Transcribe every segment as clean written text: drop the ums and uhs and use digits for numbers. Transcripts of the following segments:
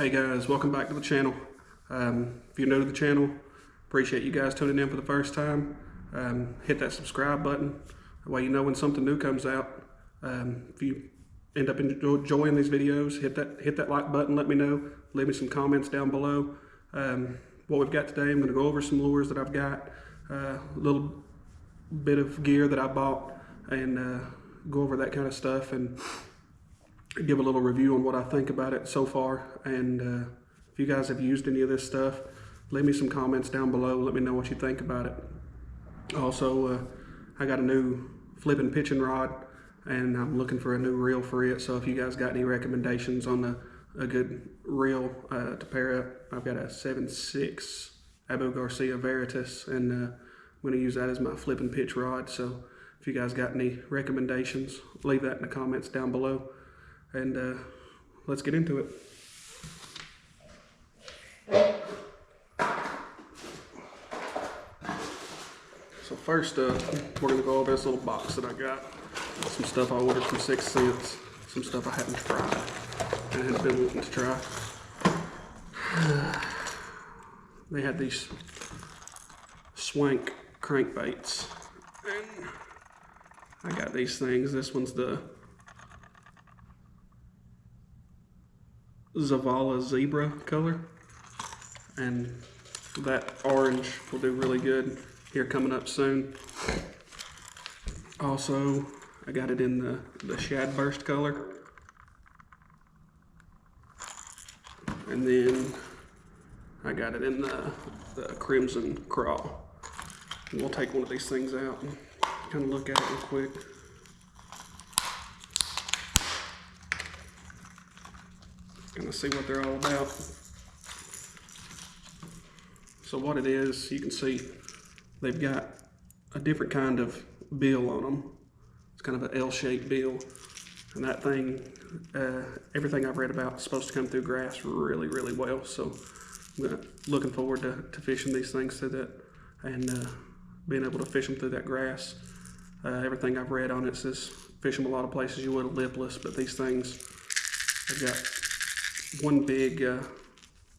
Hey guys, welcome back to the channel. If you're new to the channel, appreciate you guys tuning in for the first time. Hit that subscribe button, that way you know when something new comes out. If you end up enjoying these videos, hit that like button, let me know. Leave me some comments down below. What we've got today, I'm going to go over some lures that I've got, a little bit of gear that I bought, and go over that kind of stuff and give a little review on what I think about it so far. And if you guys have used any of this stuff, leave me some comments down below. Let me know what you think about it. Also, I got a new flipping pitching rod, and I'm looking for a new reel for it. So if you guys got any recommendations on a good reel to pair up, I've got a 7.6 Abu Garcia Veritas, and I'm going to use that as my flipping pitch rod. So if you guys got any recommendations, leave that in the comments down below. And let's get into it. So first up, we're going to go over this little box that I got. Some stuff I ordered from 6th Sense, some stuff I hadn't tried and had been wanting to try. They had these Swank crankbaits, and I got these things. This one's the Zavala Zebra color, and that orange will do really good here coming up soon. Also, I got it in the Shad Burst color, and then I got it in the Crimson Crawl. And we'll take one of these things out and kind of look at it real quick. Gonna see what they're all about. So what it is, you can see they've got a different kind of bill on them. It's kind of an L-shaped bill, and that thing, everything I've read about is supposed to come through grass really, really well. So I'm looking forward to fishing these things through that, and being able to fish them through that grass. Everything I've read on it says fish them a lot of places you would a lipless, but these things, they've got one big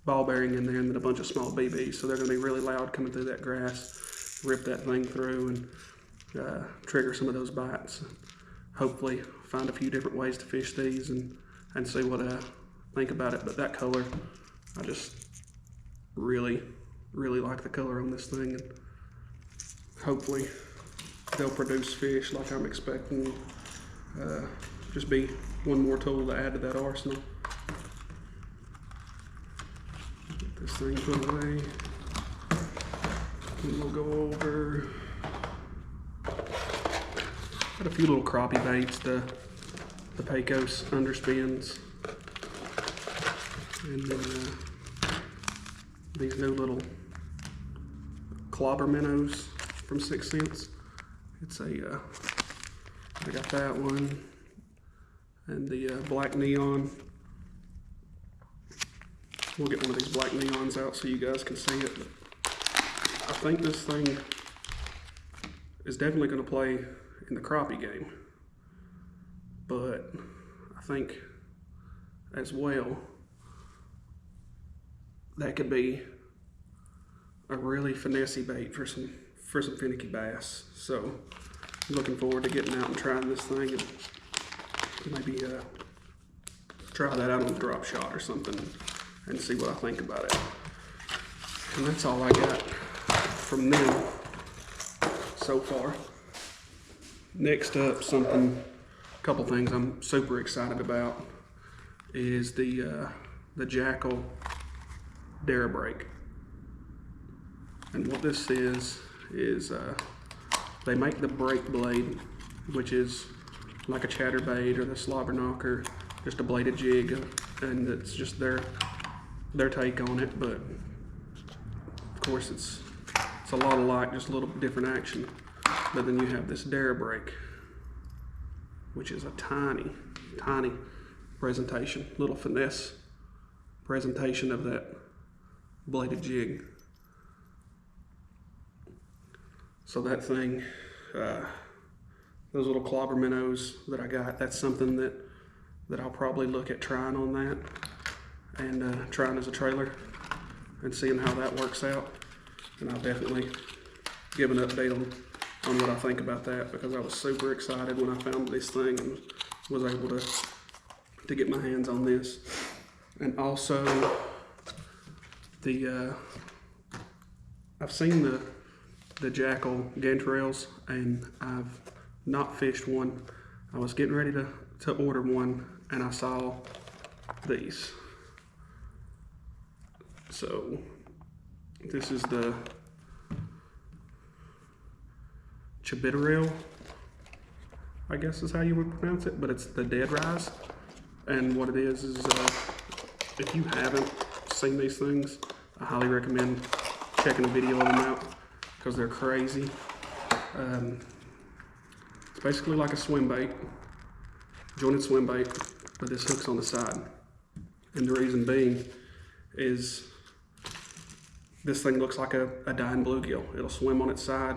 ball bearing in there and then a bunch of small BBs, so they're going to be really loud coming through that grass, rip that thing through, and trigger some of those bites. Hopefully find a few different ways to fish these and see what I think about it. But that color, I just really like the color on this thing, and hopefully they'll produce fish like I'm expecting. Just be one more tool to add to that arsenal. This thing put away, and we'll go over. Got a few little crappie baits, the Pecos underspins, and then these new little clobber minnows from 6th Sense. It's I got that one, and the black neon. We'll get one of these black neons out so you guys can see it. But I think this thing is definitely going to play in the crappie game, but I think as well that could be a really finessey bait for some finicky bass. So I'm looking forward to getting out and trying this thing, and maybe try that out on a drop shot or something and see what I think about it. And that's all I got from them so far. Next up, a couple things I'm super excited about is the Jackall Darabreak. And what this is they make the break blade, which is like a chatterbait or the slobber knocker, just a bladed jig, and it's just their take on it. But of course it's a lot alike, just a little different action. But then you have this Darabreak, which is a tiny presentation, little finesse presentation of that bladed jig. So that thing, those little clobber minnows that I got, that's something that I'll probably look at trying on that. and trying as a trailer and seeing how that works out. And I'll definitely give an update on what I think about that, because I was super excited when I found this thing and was able to get my hands on this. And also I've seen the Jackall Gantarels, and I've not fished one. I was getting ready to order one, and I saw these. So this is the Chibitarel, I guess is how you would pronounce it, but it's the Dead Rise. And what it is if you haven't seen these things, I highly recommend checking a video of them out, because they're crazy. It's basically like a swim bait, jointed swim bait, but this hook's on the side. And the reason being is this thing looks like a dying bluegill. It'll swim on its side,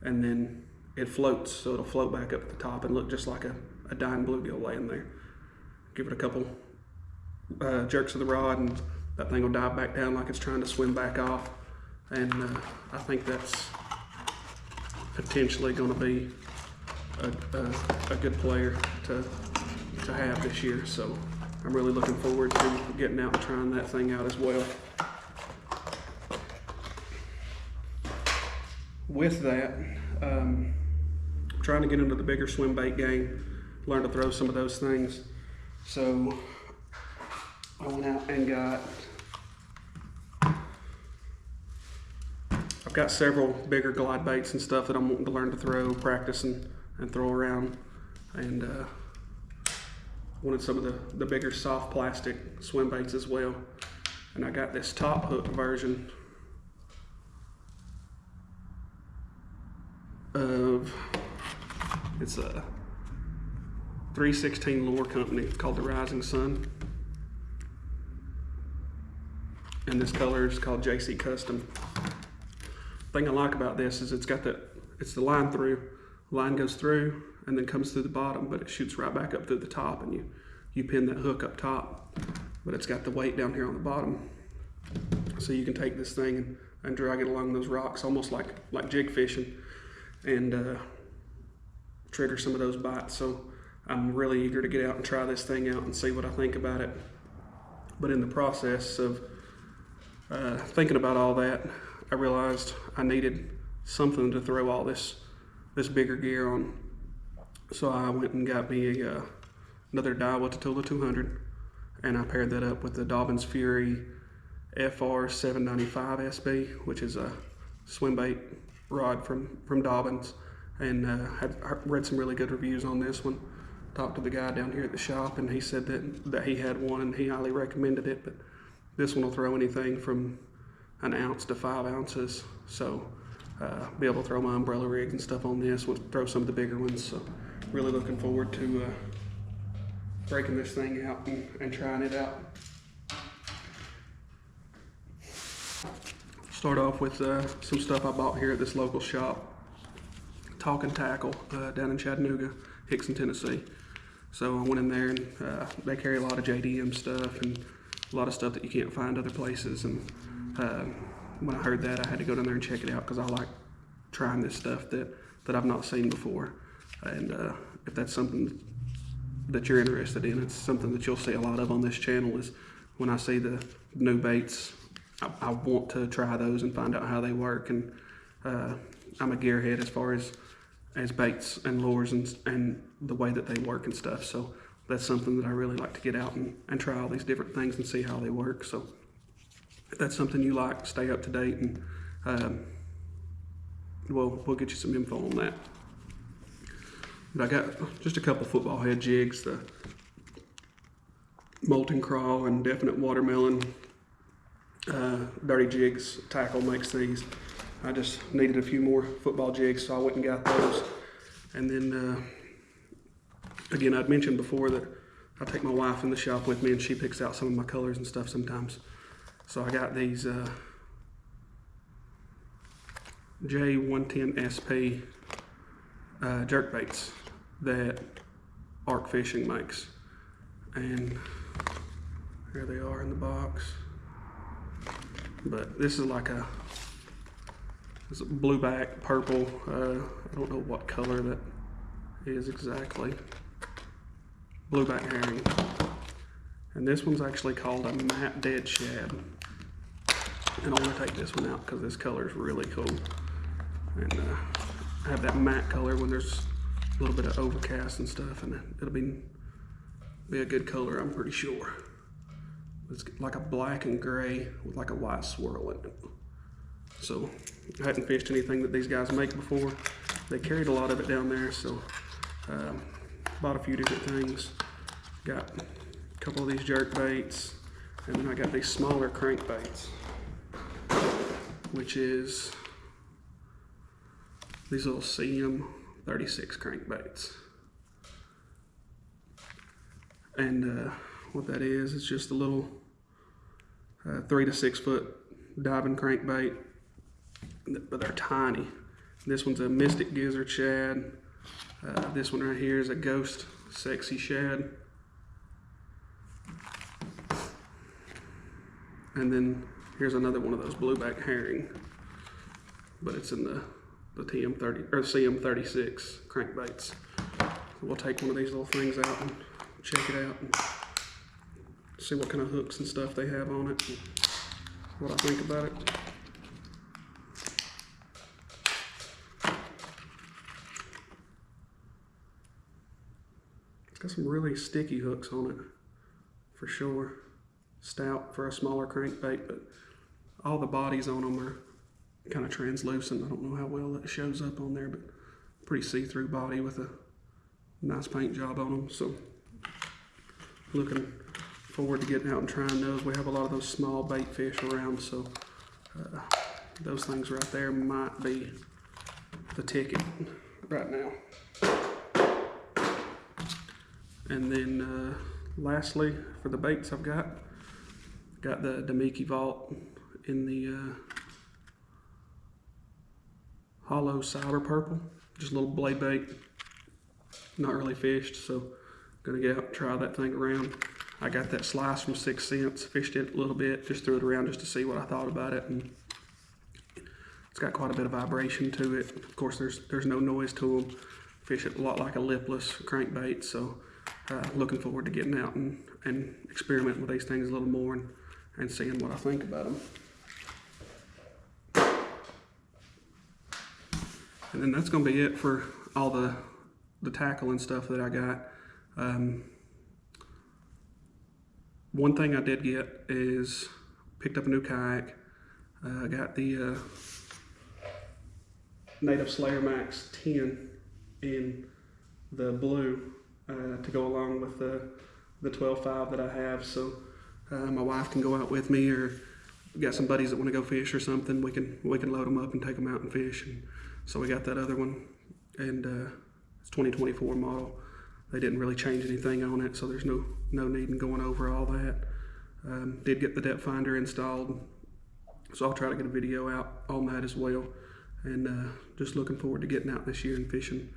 and then it floats, so it'll float back up at the top and look just like a dying bluegill laying there. Give it a couple jerks of the rod, and that thing will dive back down like it's trying to swim back off. And I think that's potentially going to be a good player to have this year. So I'm really looking forward to getting out and trying that thing out as well. With that, trying to get into the bigger swim bait game, learn to throw some of those things. So I went out and I've got several bigger glide baits and stuff that I'm wanting to learn to throw, practice and throw around. And wanted some of the bigger soft plastic swim baits as well. And I got this top hook version of, it's a 316 lure company called the Rising Sun. And this color is called JC Custom. The thing I like about this is it's got it's the line through. Line goes through and then comes through the bottom, but it shoots right back up through the top, and you pin that hook up top, but it's got the weight down here on the bottom. So you can take this thing and drag it along those rocks, almost like jig fishing, and trigger some of those bites. So I'm really eager to get out and try this thing out and see what I think about it. But in the process of thinking about all that, I realized I needed something to throw all this bigger gear on. So I went and got me another Daiwa Tatula 200, and I paired that up with the Dobyns Fury FR 795 SB, which is a swim bait rod from Dobyns, and I read some really good reviews on this one. Talked to the guy down here at the shop, and he said that he had one and he highly recommended it. But this one will throw anything from an ounce to 5 ounces, so be able to throw my umbrella rigs and stuff on this. We'll throw some of the bigger ones, so really looking forward to breaking this thing out and trying it out. Start off with some stuff I bought here at this local shop, Talking Tackle, down in Chattanooga, Hickson, Tennessee. So I went in there, and they carry a lot of JDM stuff and a lot of stuff that you can't find other places. And when I heard that, I had to go down there and check it out, because I like trying this stuff that I've not seen before. And if that's something that you're interested in, it's something that you'll see a lot of on this channel. Is when I see the new baits, I want to try those and find out how they work. And I'm a gearhead as far as baits and lures and the way that they work and stuff. So that's something that I really like to get out and try all these different things and see how they work. So if that's something you like, stay up to date, and we'll get you some info on that. But I got just a couple football head jigs, the Molten Crawl and Definite Watermelon. Dirty Jigs Tackle makes these. I just needed a few more football jigs, so I went and got those. And then, again, I'd mentioned before that I take my wife in the shop with me, and she picks out some of my colors and stuff sometimes. So I got these J110 SP jerk baits that Arc Fishing makes. And Here they are in the box. But this is like it's a blueback purple. I don't know what color that is exactly. Blueback herring. And this one's actually called a matte dead shad. And I'm gonna take this one out because this color is really cool. And have that matte color when there's a little bit of overcast and stuff, and it'll be a good color, I'm pretty sure. It's like a black and gray with like a white swirl in it. So I hadn't fished anything that these guys make before. They carried a lot of it down there, so bought a few different things. Got a couple of these jerk baits, and then I got these smaller crankbaits, which is these little CM36 crankbaits. And what that is, it's just a little 3 to 6 foot diving crankbait, but they're tiny. This one's a Mystic Gizzard shad. This one right here is a Ghost Sexy shad. And then here's another one of those blueback herring, but it's in the TM30 or CM36 crankbaits. So we'll take one of these little things out and check it out and see what kind of hooks and stuff they have on it, and what I think about it. It's got some really sticky hooks on it, for sure. Stout for a smaller crankbait, but all the bodies on them are kind of translucent. I don't know how well that shows up on there, but pretty see-through body with a nice paint job on them. So looking forward to getting out and trying those. We have a lot of those small bait fish around, so those things right there might be the ticket right now. And then lastly, for the baits I've got the Damiki Vault in the hollow cyber purple, just a little blade bait, not really fished, so gonna get out and try that thing around. I got that slice from 6 cents, fished it a little bit, just threw it around just to see what I thought about it, and it's got quite a bit of vibration to it. Of course, there's no noise to them. Fish it a lot like a lipless crankbait, so looking forward to getting out and experimenting with these things a little more and seeing what I think about them. And then that's going to be it for all the tackle and stuff that I got. One thing I did get is picked up a new kayak. I got the Native Slayer Max 10 in the blue to go along with the 12.5 that I have. So my wife can go out with me, or got some buddies that want to go fish or something. We can load them up and take them out and fish. And so we got that other one, and it's 2024 model. They didn't really change anything on it, so there's no need in going over all that. Did get the depth finder installed, so I'll try to get a video out on that as well. And just looking forward to getting out this year and fishing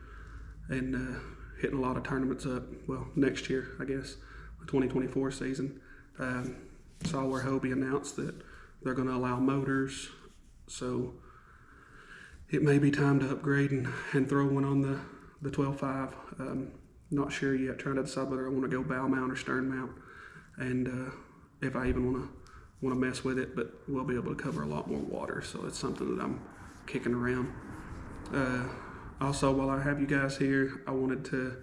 and hitting a lot of tournaments up. Well, next year, I guess, the 2024 season. Saw where Hobie announced that they're going to allow motors, so it may be time to upgrade and throw one on the 12.5. Not sure yet, trying to decide whether I want to go bow mount or stern mount, and if I even want to mess with it, but we'll be able to cover a lot more water, so it's something that I'm kicking around. Also, while I have you guys here, I wanted to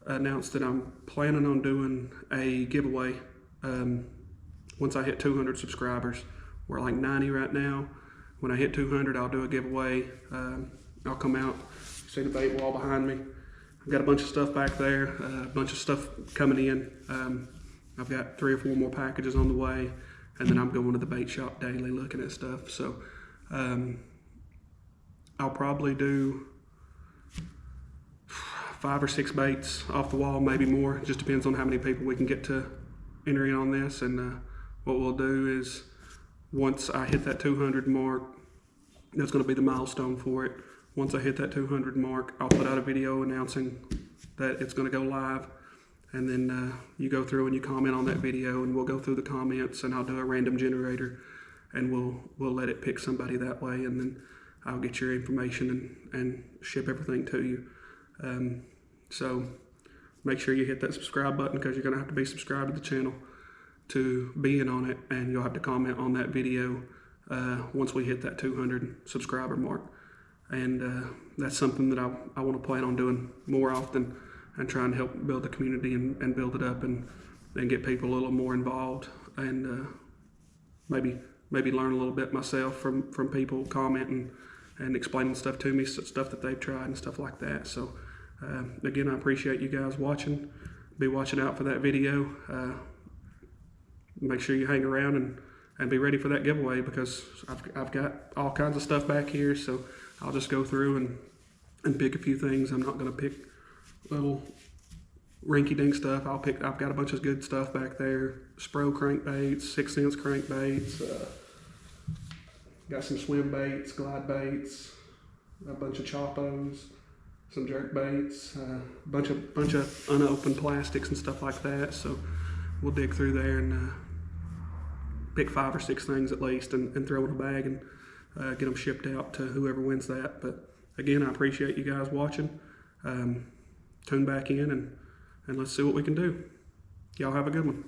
announce that I'm planning on doing a giveaway once I hit 200 subscribers. We're like 90 right now. When I hit 200, I'll do a giveaway. I'll come out, see the bait wall behind me. I've got a bunch of stuff back there, a bunch of stuff coming in. I've got 3 or 4 more packages on the way, and then I'm going to the bait shop daily looking at stuff. So I'll probably do 5 or 6 baits off the wall, maybe more. It just depends on how many people we can get to enter in on this. And what we'll do is, once I hit that 200 mark, that's going to be the milestone for it. Once I hit that 200 mark, I'll put out a video announcing that it's going to go live. and then you go through and you comment on that video, and we'll go through the comments, and I'll do a random generator, and we'll let it pick somebody that way, and then I'll get your information and ship everything to you. So make sure you hit that subscribe button, because you're going to have to be subscribed to the channel to be in on it, and you'll have to comment on that video once we hit that 200 subscriber mark. And that's something that I want to plan on doing more often, and trying to help build the community and build it up, and get people a little more involved, and maybe learn a little bit myself from people commenting and explaining stuff to me, stuff that they've tried and stuff like that. So again, I appreciate you guys watching. Be watching out for that video. Make sure you hang around and be ready for that giveaway, because I've got all kinds of stuff back here. So I'll just go through and pick a few things. I'm not going to pick little rinky-dink stuff. I've got a bunch of good stuff back there. Spro crankbaits, 6 cents crankbaits, got some swim baits, glide baits, a bunch of choppos, some jerk baits, a bunch of unopened plastics and stuff like that. So we'll dig through there and pick 5 or 6 things at least, and throw in a bag and get them shipped out to whoever wins that. But again, I appreciate you guys watching. Tune back in and let's see what we can do. Y'all have a good one.